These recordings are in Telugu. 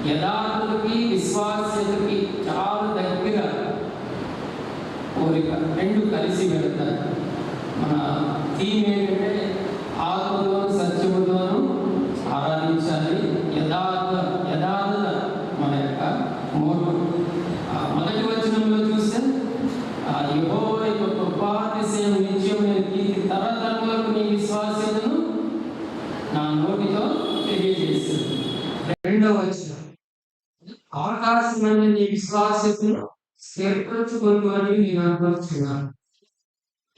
యథార్థతకి విశ్వాస్యతకి చాలా దగ్గర కోరిక, రెండు కలిసి వెళ్తారు. మన థీమ్ ఏంటంటే ఆత్మతో సత్యముతోను ఆరాధించాలి. యథార్థత మన యొక్క మోటు. మొదటి వచనంలో చూస్తే యెహోవా యొక్క కృపాతిశయం నిత్యం కీర్తి, తరతరములకు నీ విశ్వాస్యతను నా నోటితో తెలియజేసింది. రెండవ వచనం, ఆకాశమైన నీ విశ్వాసతను స్థిరపరచుకొను అని నేను అనుకుంటున్నాను.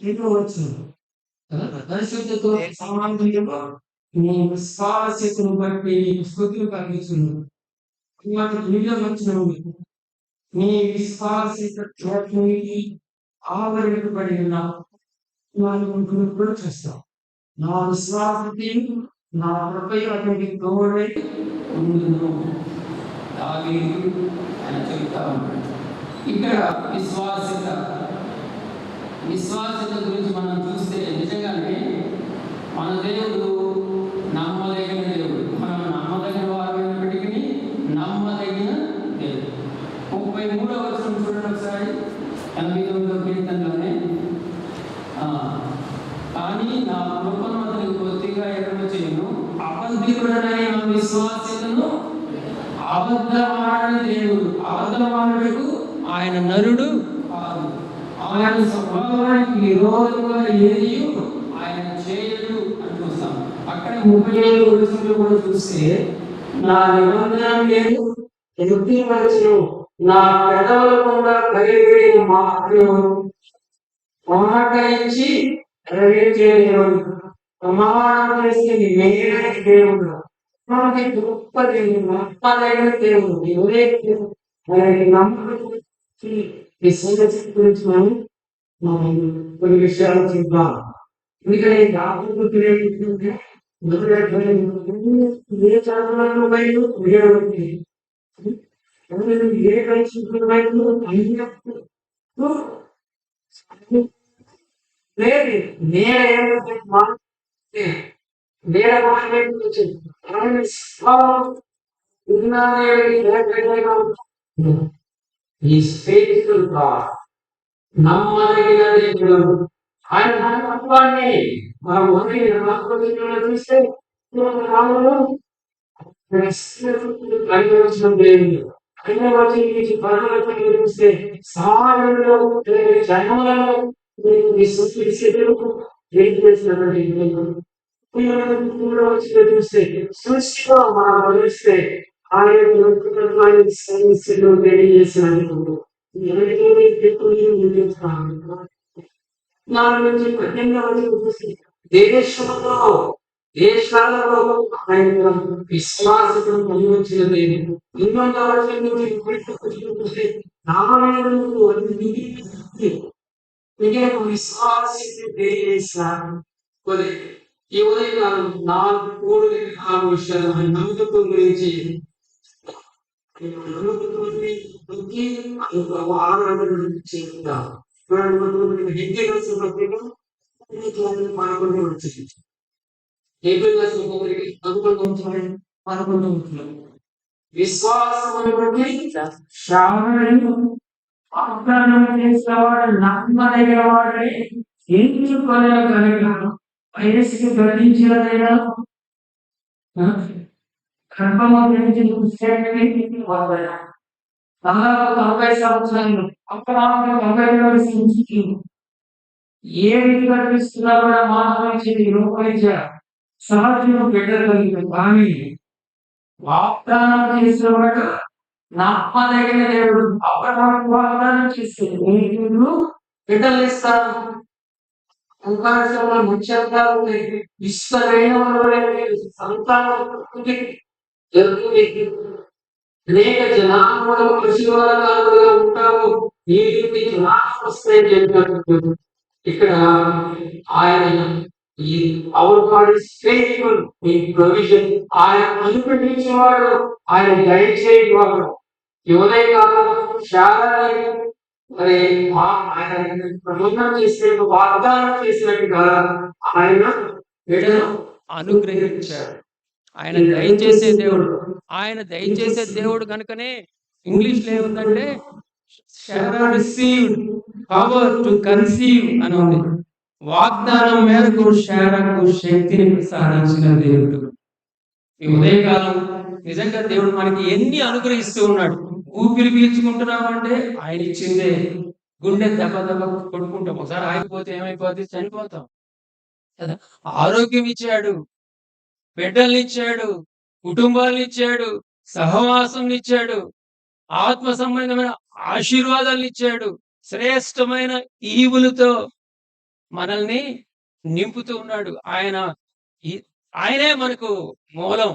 ఇంకో వచనం, పరిశుద్ధతో సమానంగా నీ విశ్వాసతను బట్టి స్తుతులు కలిగించును. నీ విశ్వాసత చోట్లకి ఆవరింపబడి ఉన్నాను కూడా చూస్తాం. నా విశ్వాసతి నా కృపై అతనికి తోడై ఉండును. దావీదు ఆయన చెప్తా ఉన్నాడు. ఇక్కడ విశ్వాసత గురించి మనం చూస్తే నిజంగానే మన దేవుడు నమ్మదగిన దేవుడు. మనం నమ్మదగిన వారైనప్పటికీ నమ్మదగిన దేవుడు. 33వ వచనం చూడండి ఒకసారి, 89వ కీర్తనలోనే, కానీ నా కృపను అతనికి కొద్దిగా ఎడమ చేయను, అబద్ధికుడనైన నా విశ్వాసతను అబద్ధమాడని దేవుడు. అబద్ధమాడుటకు ఆయన నరుడు కాదు. ఆయన స్వభావానికి విరోధంగా ఏది ఆయన చేయడు అని చూస్తాం. అక్కడ 37 వచనంలో కూడా చూస్తే, నా నిబంధన లేదు ఎదుటివచ్చును, నా పెదవుల గుండా కలిగిన మాట ఇచ్చి రవించే దేవుడు, ప్రమాణం చేసే నేనే దేవుడు, మనకి గొప్ప దేవుడు, నమ్మదగిన దేవుడు. ఎవరే నమ్మకం గురించి మనం కొన్ని విషయాలు చూద్దాం. ఎందుకంటే ఏ చదువులను బయలు ఏ కలిసి బయలు లేదు. నమ్మదగిన దేవుడు. ఆయన నమ్మకాన్ని మనం చూస్తే చూస్తే సమాజంలో జన్మలలో చూస్తే సృష్టిలో మనం వదిలిస్తే ఆయన తెలియజేసినందుకు దేశాలలో ఆయన విశ్వాసను కలిగించిన దేవుడు. విశ్వాసం తెలియజేశారు. ఈ ఉదయం 4 విషయాలు నమ్మకం గురించి విశ్వాసం నమ్మదగిన వాడే ఎంచుకోగలిగిన వయస్సుకి గతించినదైనా దాదాపు 90 సంవత్సరాలు ఏ రీతి కనిపిస్తున్నా కూడా మానవ రూపొందించ సహజం పెట్టగలిగిన కానీ వాగ్దానం చేసేవాడు నమ్మదగిన దేవుడు. అబ్రహాము వాగ్దానం చేసే బిడ్డలు ఇస్తాను, అవకాశంలో ముఖ్యంగా విశ్వమైన సంతానం అనేక జనాభాలు పశువులుగా ఉంటాము. ఈ జనాభా వస్తాయని చెప్పినట్టు ఇక్కడ ఆయన ఈ hour God is faithful in provision. ఆయన అనుగ్రహించేవాడు, ఆయన గైడ్ చేయవాడు. ఎవరే కాదు చాలా మరి ఆయన ప్రబోధన చేసే వాగ్దానం చేసినట్టుగా ఆయన బిడ్డను అనుగ్రహించాడు. ఆయన దయచేసే దేవుడు, ఆయన దయచేసే దేవుడు కనుకనే ఇంగ్లీష్‌లో ఏముందంటే Sarah received power to conceive అని ఉంది. వాగ్దానం మేరకు శారాకు శక్తిని ప్రసాదించిన దేవుడు. ఈ ఉదయకాలం నిజంగా దేవుడు మనకి ఎన్ని అనుగ్రహిస్తూ ఉన్నాడు. ఊపిరి పీల్చుకుంటున్నామంటే ఆయన ఇచ్చిందే. గుండె దెబ్బ దెబ్బ కొట్టుకుంటాం. ఒకసారి ఆగిపోతే ఏమైపోద్ది? చనిపోతాం కదా. ఆరోగ్యం ఇచ్చాడు, బిడ్డల్నిచ్చాడు, కుటుంబాలనిచ్చాడు, సహవాసంనిచ్చాడు, ఆత్మ సంబంధమైన ఆశీర్వాదాలనిచ్చాడు, శ్రేష్టమైన ఈవులతో మనల్ని నింపుతూ ఉన్నాడు. ఆయనే మనకు మూలం.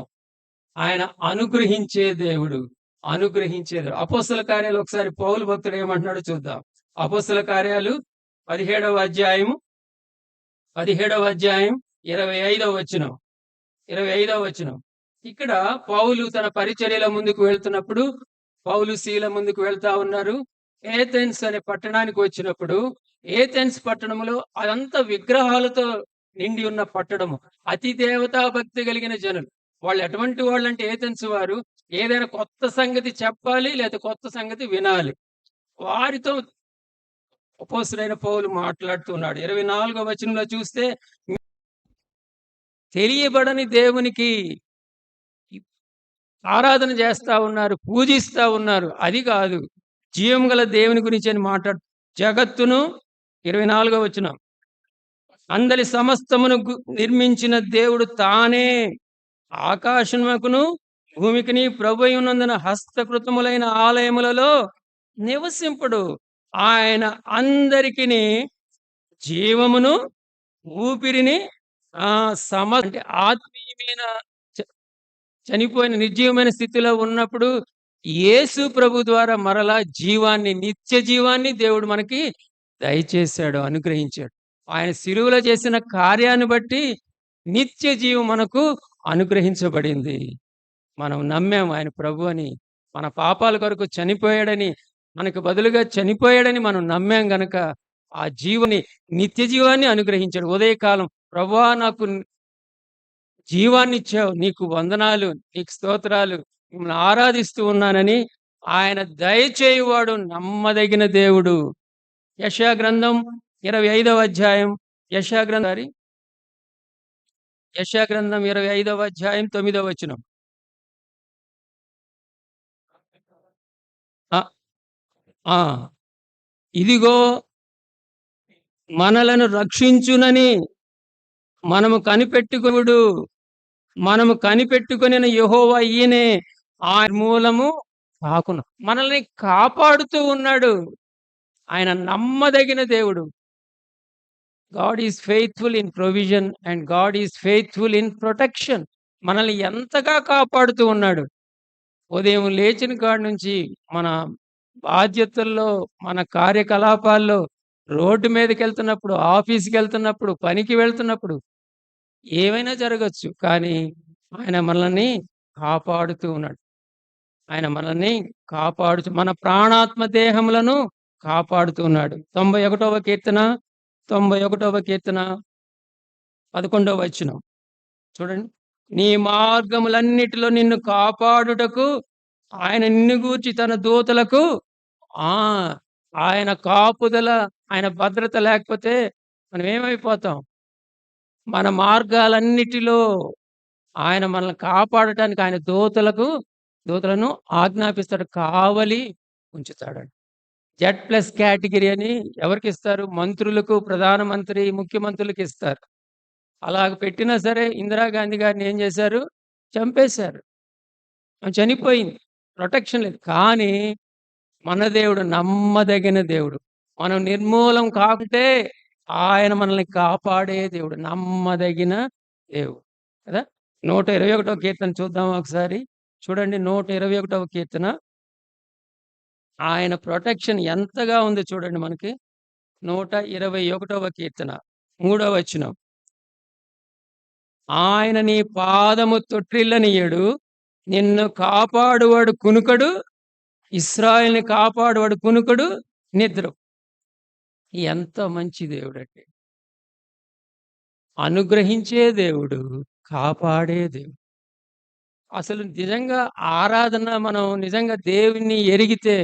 ఆయన అనుగ్రహించే దేవుడు. అనుగ్రహించే దేవుడు. అపోస్తల కార్యాలు ఒకసారి పౌలు భక్తుడు ఏమంటున్నాడో చూద్దాం. అపోస్తల కార్యాలు 17వ అధ్యాయం 25వ వచనం. 25వ వచనం. ఇక్కడ పౌలు తన పరిచర్యల ముందుకు వెళ్తున్నప్పుడు, పౌలు శీల ముందుకు వెళ్తా ఉన్నారు. ఏథెన్స్ అనే పట్టణానికి వచ్చినప్పుడు, ఏథెన్స్ పట్టణంలో అదంతా విగ్రహాలతో నిండి ఉన్న పట్టణము. అతి దేవతా భక్తి కలిగిన జనులు. వాళ్ళు ఎటువంటి వాళ్ళంటే ఏథెన్స్ వారు ఏదైనా కొత్త సంగతి చెప్పాలి, లేదా కొత్త సంగతి వినాలి. వారితో అపోస్తలుడైన పౌలు మాట్లాడుతున్నాడు. 24వ వచనంలో చూస్తే, తెలియబడని దేవునికి ఆరాధన చేస్తా ఉన్నారు, పూజిస్తా ఉన్నారు. అది కాదు, జీవం గల దేవుని గురించి అని మాట్లాడు. జగత్తును 24వ వచనం, అందరి సమస్తమును నిర్మించిన దేవుడు తానే ఆకాశమునకును భూమికిని ప్రభువై ఉన్నందున హస్తకృతములైన ఆలయములలో నివసింపుడు. ఆయన అందరికిని జీవమును ఊపిరిని అంటే ఆత్మీయమైన చనిపోయిన నిర్జీవమైన స్థితిలో ఉన్నప్పుడు యేసు ప్రభు ద్వారా మరలా జీవాన్ని, నిత్య జీవాన్ని దేవుడు మనకి దయచేశాడు, అనుగ్రహించాడు. ఆయన శిలువలో చేసిన కార్యాన్ని బట్టి నిత్య జీవం మనకు అనుగ్రహించబడింది. మనం నమ్మాము ఆయన ప్రభు అని, మన పాపాల కొరకు చనిపోయాడని, మనకు బదులుగా చనిపోయాడని మనం నమ్మాం గనక ఆ జీవుని, నిత్య జీవాన్ని అనుగ్రహించాడు. ఉదయకాలం, ప్రభువా నాకు జీవాన్ని ఇచ్చావు, నీకు వందనాలు, నీకు స్తోత్రాలు, మిమ్మల్ని ఆరాధిస్తూ ఉన్నానని ఆయన దయచేయువాడు నమ్మదగిన దేవుడు. యెషయా గ్రంథం 25వ అధ్యాయం, యెషయా గ్రంథం 25వ అధ్యాయం 9వ వచనం. ఇదిగో మనలను రక్షించునని మనము కనిపెట్టుకొనిన యెహోవా ఈయనే, ఆ మూలము కాకును మనల్ని కాపాడుతూ ఉన్నాడు. ఆయన నమ్మదగిన దేవుడు. God is faithful in provision and God is faithful in protection. మనల్ని ఎంతగా కాపాడుతూ ఉన్నాడు. ఉదయం లేచిన కాడి నుంచి మన బాధ్యతల్లో, మన కార్యకలాపాల్లో, రోడ్డు మీదకి వెళ్తున్నప్పుడు, ఆఫీస్కి వెళ్తున్నప్పుడు, పనికి వెళ్తున్నప్పుడు ఏమైనా జరగచ్చు. కానీ ఆయన మనల్ని కాపాడుతూ ఉన్నాడు. ఆయన మనల్ని మన ప్రాణాత్మ దేహములను కాపాడుతున్నాడు. 91వ కీర్తన 11వ వచనం చూడండి. నీ మార్గములన్నిటిలో నిన్ను కాపాడుటకు ఆయన నిన్ను గూర్చి తన దూతలకు ఆయన కాపుదల, ఆయన భద్రత లేకపోతే మనం ఏమైపోతాం? మన మార్గాలన్నిటిలో ఆయన మనల్ని కాపాడటానికి ఆయన దూతలను ఆజ్ఞాపిస్తాడు, కావలి ఉంచుతాడండి. Z+ కేటగిరీ అని ఎవరికి ఇస్తారు? మంత్రులకు, ప్రధానమంత్రి, ముఖ్యమంత్రులకు ఇస్తారు. అలాగ పెట్టినా సరే ఇందిరాగాంధీ గారిని ఏం చేశారు? చంపేశారు. చనిపోయింది, ప్రొటెక్షన్ లేదు. కానీ మన దేవుడు నమ్మదగిన దేవుడు. మనం నిర్మూలం కాకుంటే ఆయన మనల్ని కాపాడే దేవుడు, నమ్మదగిన దేవుడు కదా. 121వ కీర్తన చూద్దాం ఒకసారి. చూడండి, 121వ కీర్తన. ఆయన ప్రొటెక్షన్ ఎంతగా ఉంది చూడండి మనకి. 121వ కీర్తన 3వ వచనం. ఆయన నీ పాదము తొట్టిల్లనియడు, నిన్ను కాపాడువాడు కునుకడు, ఇశ్రాయేలుని కాపాడువాడు కునుకడు, నిద్ర. ఎంత మంచి దేవుడు అంటే! అనుగ్రహించే దేవుడు, కాపాడే దేవుడు. అసలు నిజంగా ఆరాధన మనం నిజంగా దేవుణ్ణి ఎరిగితే,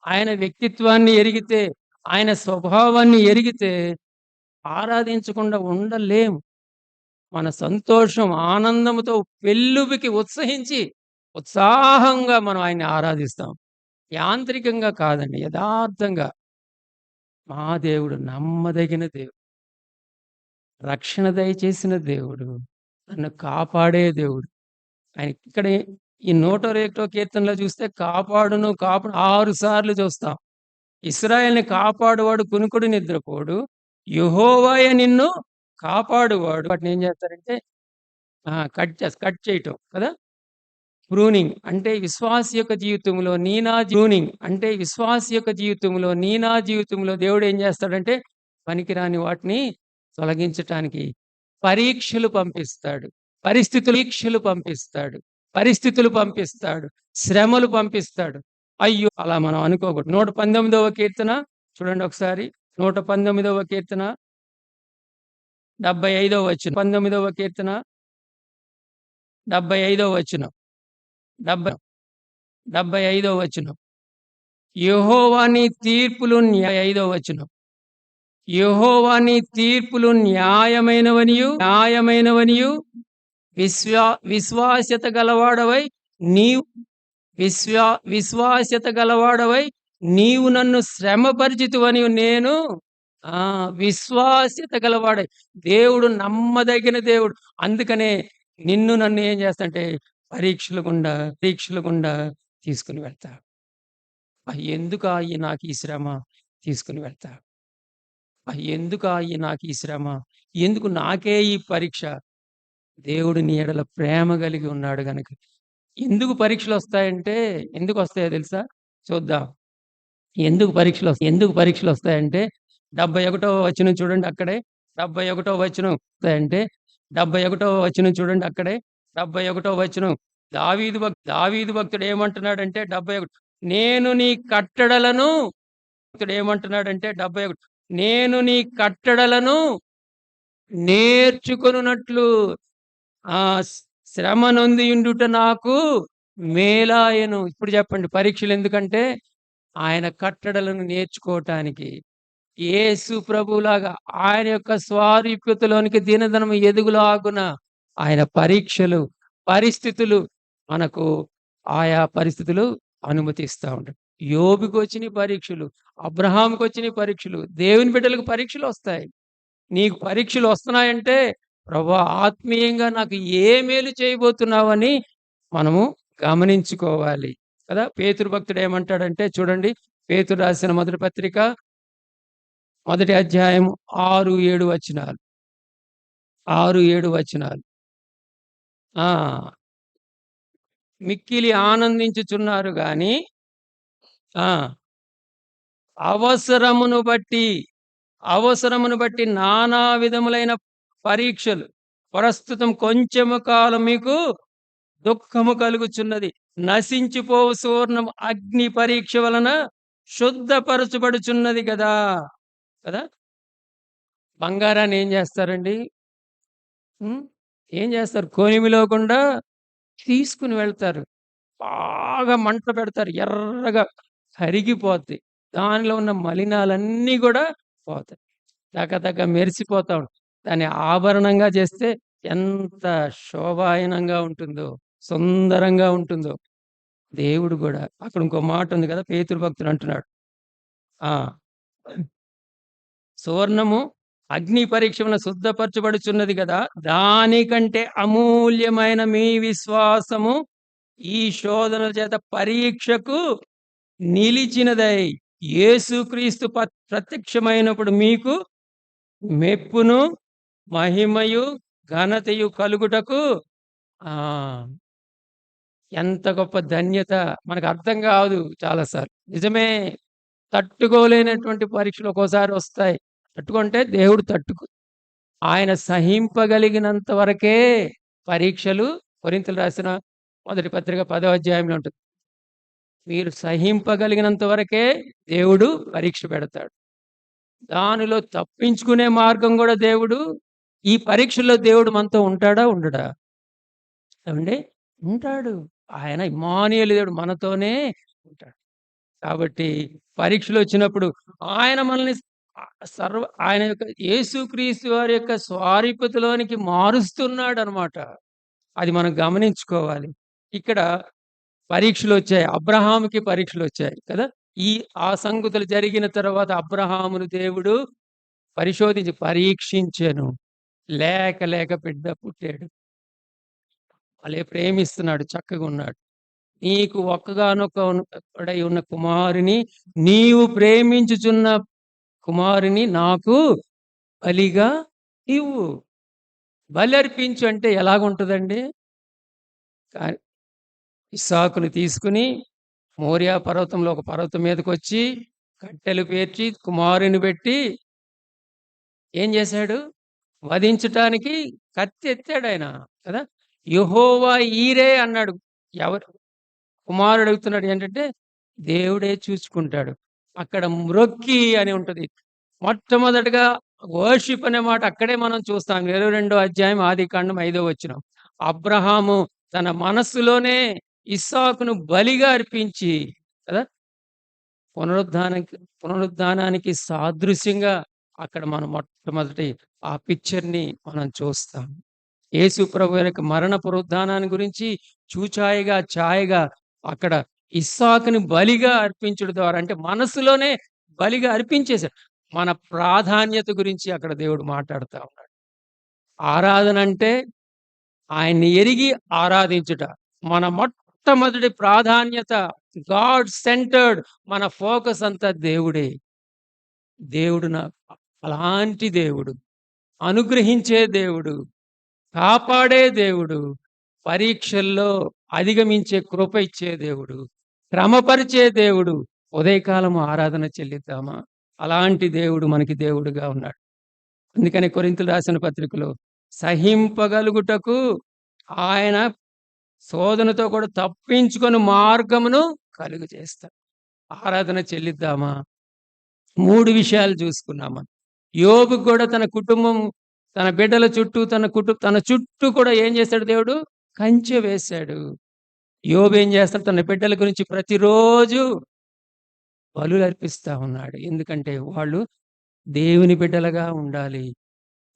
ఆయన వ్యక్తిత్వాన్ని ఎరిగితే, ఆయన స్వభావాన్ని ఎరిగితే ఆరాధించకుండా ఉండలేము. మన సంతోషం, ఆనందంతో పెల్లుబికి ఉత్సహించి, ఉత్సాహంగా మనం ఆయన్ని ఆరాధిస్తాం. యాంత్రికంగా కాదండి. యథార్థంగా. మా దేవుడు నమ్మదగిన దేవుడు. రక్షణ దయచేసిన దేవుడు. నన్ను కాపాడే దేవుడు. ఆయన ఇక్కడే ఈ 121 కీర్తనలో చూస్తే కాపాడును 6 సార్లు చూస్తాం. ఇశ్రాయేలుని కాపాడువాడు కునుకుడు నిద్రపోడు. యెహోవాయే నిన్ను కాపాడువాడు. వాటిని ఏం చేస్తారంటే కట్ చేయటం కదా! విశ్వాసి యొక్క జీవితంలో నా జీవితంలో దేవుడు ఏం చేస్తాడంటే పనికిరాని వాటిని తొలగించటానికి పరీక్షలు పంపిస్తాడు. పరిస్థితులు పంపిస్తాడు. శ్రమలు పంపిస్తాడు. అయ్యో! అలా మనం అనుకోకూడదు. 119వ కీర్తన చూడండి ఒకసారి. 119వ కీర్తన 75వ వచనం. 19వ కీర్తన 75వ వచనం. 75వ వచనం. యెహోవా నీ తీర్పులు 5వ వచనం. యెహోవా నీ తీర్పులు న్యాయమైనవనియు విశ్వాస్యత గలవాడవై నీవు నన్ను శ్రమపరిచితివని నేను విశ్వాస్యత గలవాడై. దేవుడు నమ్మదగిన దేవుడు. అందుకనే నన్ను ఏం చేస్తాడంటే పరీక్షల గుండా తీసుకుని వెళ్తాడు. ఎందుకా నాకు ఈ శ్రమ తీసుకుని వెళ్తాడు. ఎందుకా నాకు ఈ శ్రమ? ఎందుకు నాకే ఈ పరీక్ష? దేవుడు నీ ఎడల ప్రేమ కలిగి ఉన్నాడు గనక. ఎందుకు పరీక్షలొస్తాయంటే ఎందుకొస్తాయో తెలుసా? చూద్దాం. ఎందుకు పరీక్షలొస్తాయంటే 71వ వచనం చూడండి అక్కడే. 71వ వచనం వస్తాయంటే 71వ వచనం చూడండి అక్కడే. 71వ వచనం దావీదు భక్తుడు ఏమంటున్నాడంటే 71 నేను నీ కట్టడలను ఏమంటున్నాడంటే 71 నేను నీ కట్టడలను నేర్చుకొనున్నట్లు శ్రమ నొందియుండుట నాకు మేలాయెను. ఇప్పుడు చెప్పండి పరీక్షలు ఎందుకంటే ఆయన కట్టడలను నేర్చుకోవటానికి. యేసు ప్రభువులాగా ఆయన యొక్క స్వారూప్యతలోనికి దినదినము ఎదుగులాగున ఆయన పరీక్షలు, పరిస్థితులు మనకు ఆయా పరిస్థితులు అనుమతిస్తా ఉంటాడు. యోబుకొచ్చినయి పరీక్షలు, అబ్రహాముకొచ్చినయి పరీక్షలు, దేవుని బిడ్డలకు పరీక్షలొస్తాయి. నీకు పరీక్షలొస్తున్నాయంటే ప్రభువా ఆత్మీయంగా నాకు ఏ మేలు చేయబోతున్నావని మనము గమనించుకోవాలి కదా! పేతురు భక్తుడు ఏమంటాడంటే చూడండి, పేతురు రాసిన మొదటి పత్రిక మొదటి అధ్యాయం 6, 7 వచనాలు. 6, 7 వచనాలు. మిక్కిలి ఆనందించుచున్నారు గాని అవసరమును బట్టి నానా విధములైన పరీక్షలు ప్రస్తుతం కొంచెము కాలం మీకు దుఃఖము కలుగుచున్నది. నశించిపోవు సువర్ణం అగ్ని పరీక్ష వలన శుద్ధపరచబడుచున్నది కదా. బంగారాన్ని ఏం చేస్తారండి? ఏం చేస్తారు? కొనిమిలో గుండా తీసుకుని వెళ్తారు. బాగా మంట పెడతారు. ఎర్రగా కరిగిపోద్ది. దానిలో ఉన్న మలినాలన్నీ కూడా పోతాయి. దగదగ మెరిసిపోతా ఉంటాయి. దాన్ని ఆభరణంగా చేస్తే ఎంత శోభాయనంగా ఉంటుందో, సుందరంగా ఉంటుందో. దేవుడు కూడా అక్కడ ఇంకో మాట ఉంది కదా, పేతురు భక్తుడు అంటున్నాడు సువర్ణము అగ్ని పరీక్ష వలన శుద్ధపరచబడుచున్నది కదా, దానికంటే అమూల్యమైన మీ విశ్వాసము ఈ శోధనల చేత పరీక్షకు నిలిచినదై యేసుక్రీస్తు ప్రత్యక్షమైనప్పుడు మీకు మెప్పును మహిమయు ఘనతయు కలుగుటకు ఎంత గొప్ప ధన్యత. మనకు అర్థం కాదు చాలాసార్లు. నిజమే, తట్టుకోలేనటువంటి పరీక్షలు ఒక్కోసారి వస్తాయి. తట్టుకుంటే దేవుడు ఆయన సహింపగలిగినంత వరకే పరీక్షలు. కొరింథీయులకు రాసిన మొదటి పత్రిక 10వ అధ్యాయంలో ఉంటుంది. మీరు సహింపగలిగినంత వరకే దేవుడు పరీక్ష పెడతాడు. దానిలో తప్పించుకునే మార్గం కూడా దేవుడు. ఈ పరీక్షలో దేవుడు మనతో ఉంటాడా ఉండడా? ఏమండి? ఉంటాడు. ఆయన ఇమ్మానుయేలు దేవుడు మనతోనే ఉంటాడు. కాబట్టి పరీక్షలొచ్చినప్పుడు ఆయన మనల్ని ఆయన యొక్క యేసుక్రీస్తు వారి యొక్క స్వారూప్యతలోనికి మారుస్తున్నాడనమాట. అది మనం గమనించుకోవాలి. ఇక్కడ పరీక్షలొచ్చాయి. అబ్రహాముకి పరీక్షలొచ్చాయి కదా! ఆ సంగతులు జరిగిన తర్వాత అబ్రహామును దేవుడు పరీక్షించెను. లేక లేక బిడ్డ పుట్టాడు. భలే ప్రేమిస్తున్నాడు. చక్కగున్నాడు. నీకు ఒక్కగానొక్కడై ఉన్న కుమారుని నీవు ప్రేమించుచున్న కుమారుని నాకు బలిగా ఇవ్వు. బలర్పించు అంటే ఎలాగుంటదండి? ఇస్సాకుని తీసుకుని మోరియా పర్వతంలో ఒక పర్వతం మీదకొచ్చి కట్టెలు పేర్చి కుమారుని పెట్టి ఏం చేశాడు? వధించటానికి కత్తి ఎత్తాడాయన కదా! యెహోవా ఈరే అన్నాడు. ఎవరు కుమారుడు అడుగుతున్నాడు ఏంటంటే, దేవుడే చూసుకుంటాడు. అక్కడ మ్రొక్కి అని ఉంటది. మొట్టమొదటగా వర్షిప్ అనే మాట అక్కడే మనం చూస్తాం. 22వ అధ్యాయం ఆదికాండం 5వ వచనం. అబ్రహాము తన మనస్సులోనే ఇస్సాకును బలిగా అర్పించి కదా! పునరుద్ధానానికి సాదృశ్యంగా అక్కడ మనం మొట్టమొదటి ఆ పిక్చర్‌ని మనం చూస్తాం. యేసు ప్రభు యొక్క మరణ పునరుద్ధానాన్ని గురించి ఛాయగా అక్కడ ఇస్సాకుని బలిగా అర్పించడం ద్వారా అంటే మనస్సులోనే బలిగా అర్పించేసాడు. మన ప్రాధాన్యత గురించి అక్కడ దేవుడు మాట్లాడుతా ఉన్నాడు. ఆరాధన అంటే ఆయన్ని ఎరిగి ఆరాధించుట. మన మొట్టమొదటి ప్రాధాన్యత గాడ్ సెంటర్డ్ మన ఫోకస్ అంతా దేవుడే. దేవుడు అలాంటి దేవుడు, అనుగ్రహించే దేవుడు, కాపాడే దేవుడు, పరీక్షల్లో అధిగమించే కృప ఇచ్చే దేవుడు, క్రమపరిచే దేవుడు. ఉదయకాలము ఆరాధన చెల్లిద్దామా? అలాంటి దేవుడు మనకి దేవుడుగా ఉన్నాడు. అందుకని కొరింథీయులకు రాసిన పత్రికలో సహింపగలుగుటకు ఆయన శోధనతో కూడా తప్పించుకొని మార్గమును కలుగజేస్తాడు. ఆరాధన చెల్లిద్దామా? 3 విషయాలు చూసుకున్నాం మనం. యోబుకు కూడా తన కుటుంబం, తన బిడ్డల చుట్టూ, తన చుట్టూ కూడా ఏం చేశాడు దేవుడు? కంచె వేశాడు. యోబు ఏం చేస్తాడు? తన బిడ్డల గురించి ప్రతిరోజు బలులు అర్పిస్తా ఉన్నాడు. ఎందుకంటే వాళ్ళు దేవుని బిడ్డలుగా ఉండాలి.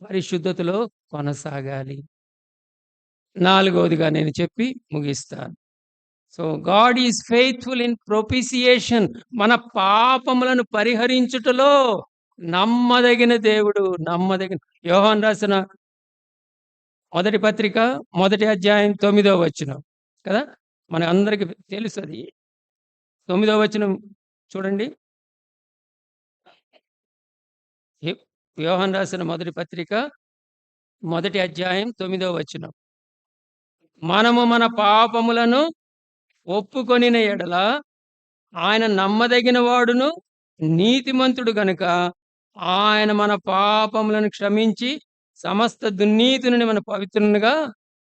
పరిశుద్ధతలో కొనసాగాలి. 4వదిగా నేను చెప్పి ముగిస్తాను. So God is faithful in propitiation. మన పాపములను పరిహరించుటలో నమ్మదగిన దేవుడు. యోహాను రాసిన మొదటి పత్రిక 1వ అధ్యాయం 9వ వచనం కదా! మన అందరికి తెలుసు అది. 9వ వచనం చూడండి. యోహాను రాసిన మొదటి పత్రిక 1వ అధ్యాయం 9వ వచనం. మనము మన పాపములను ఒప్పుకొనిన ఎడల ఆయన నమ్మదగిన వాడును నీతిమంతుడు గనుక ఆయన మన పాపములను క్షమించి సమస్త దుర్నీతి నుండి మన పవిత్రునిగా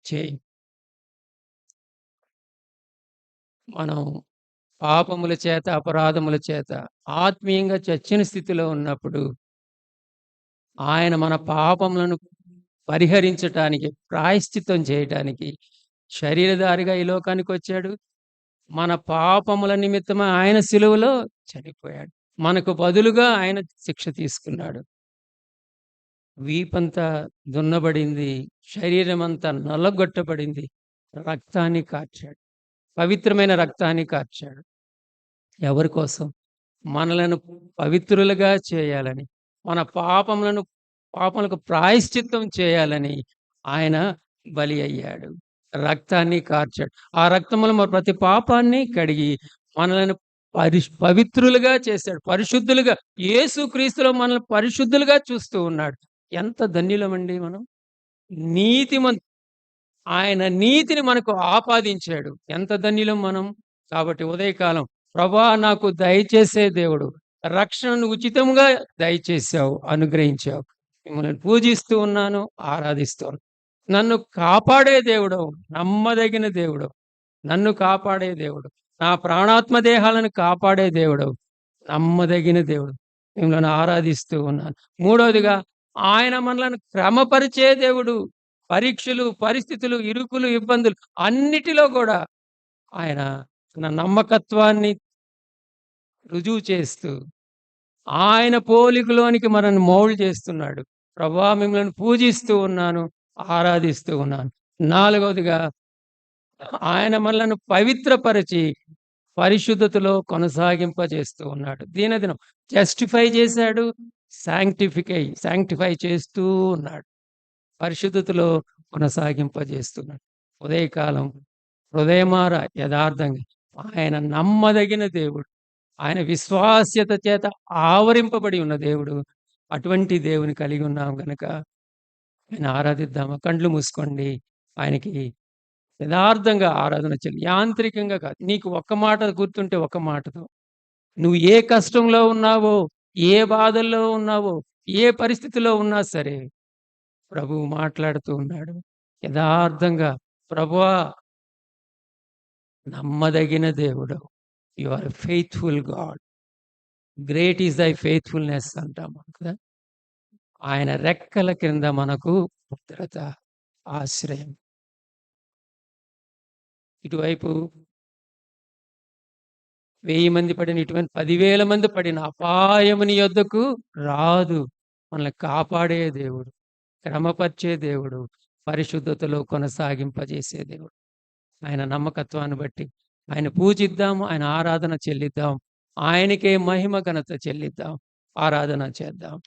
చేయి. మనం పాపముల చేత, అపరాధముల చేత ఆత్మీయంగా చచ్చిన స్థితిలో ఉన్నప్పుడు ఆయన మన పాపములను పరిహరించటానికి, ప్రాయశ్చిత్తం చేయటానికి శరీరధారిగా ఈ లోకానికి వచ్చాడు. మన పాపముల నిమిత్తమై ఆయన సిలువలో చనిపోయాడు. మనకు బదులుగా ఆయన శిక్ష తీసుకున్నాడు. వీపంతా దున్నబడింది, శరీరమంతా నల్లగొట్టబడింది. రక్తాన్ని కార్చాడు. పవిత్రమైన రక్తాన్ని కార్చాడు. ఎవరి కోసం? మనలను పవిత్రులుగా చేయాలని, మన పాపములకు ప్రాయశ్చిత్తం చేయాలని ఆయన బలి అయ్యాడు. రక్తాన్ని కార్చాడు. ఆ రక్తములో మన ప్రతి పాపాన్ని కడిగి మనలను పవిత్రులుగా చేశాడు. పరిశుద్ధులుగా యేసుక్రీస్తులో మనల్ని పరిశుద్ధులుగా చూస్తూ ఉన్నాడు. ఎంత ధన్యులమండి మనం. ఆయన నీతిని మనకు ఆపాదించాడు. ఎంత ధన్యులం మనం. కాబట్టి ఉదయకాలం ప్రభువా నాకు దయచేసే దేవుడు, రక్షణను ఉచితంగా దయచేశావు, అనుగ్రహించావు. మిమ్మల్ని పూజిస్తూ ఉన్నాను, ఆరాధిస్తూ ఉన్నాను. నన్ను కాపాడే దేవుడవు, నమ్మదగిన దేవుడవు, నన్ను కాపాడే దేవుడు, నా ప్రాణాత్మ దేహాలను కాపాడే దేవుడవు, నమ్మదగిన దేవుడు. మిమ్మల్ని ఆరాధిస్తూ ఉన్నాను. 3వదిగా ఆయన మనలను క్రమపరిచే దేవుడు. పరీక్షలు, పరిస్థితులు, ఇరుకులు, ఇబ్బందులు అన్నిటిలో కూడా ఆయన తన నమ్మకత్వాన్ని రుజువు చేస్తూ, ఆయన పోలికలోనికి మనల్ని మౌల్డ్ చేస్తున్నాడు. ప్రభువా మిమ్మల్ని పూజిస్తూ ఉన్నాను, ఆరాధిస్తూ ఉన్నాను. నాలుగవదిగా ఆయన మనలను పవిత్రపరిచి పరిశుద్ధతలో కొనసాగింపజేస్తూ ఉన్నాడు. దినదినం జస్టిఫై చేశాడు, శాంక్టిఫై చేస్తూ ఉన్నాడు. పరిశుద్ధతలో కొనసాగింపజేస్తున్నాడు. ఉదయకాలం హృదయమార యథార్థంగా ఆయన నమ్మదగిన దేవుడు. ఆయన విశ్వాస్యత చేత ఆవరింపబడి ఉన్న దేవుడు. అటువంటి దేవుని కలిగి ఉన్నాం గనక ఆయన ఆరాధిద్దామా? కండ్లు మూసుకోండి. ఆయనకి యథార్థంగా ఆరాధన చెయ్యాలి. యాంత్రికంగా కాదు. నీకు ఒక్క మాట గుర్తుంటే ఒక్క మాటతో. నువ్వు ఏ కష్టంలో ఉన్నావో, ఏ బాధల్లో ఉన్నావో, ఏ పరిస్థితిలో ఉన్నా సరే ప్రభువు మాట్లాడుతూ ఉన్నాడు. యథార్థంగా ప్రభువా నమ్మదగిన దేవుడవు. You are faithful God. Great is thy faithfulness అంటాం కదా! ఆయన రెక్కల కింద మనకు భద్రత, ఆశ్రయం. ఇటువైపు 1000 మంది పడిన, ఇటువంటి 10,000 మంది పడిన అపాయము నీ యొద్దకు రాదు. మనల్ని కాపాడే దేవుడు, క్రమపరిచే దేవుడు, పరిశుద్ధతలో కొనసాగింపజేసే దేవుడు. ఆయన నమ్మకత్వాన్ని బట్టి ఆయన పూజిద్దాము, ఆయన ఆరాధన చెల్లిద్దాం. ఆయనకే మహిమ ఘనత చెల్లిద్దాం. ఆరాధన చేద్దాం.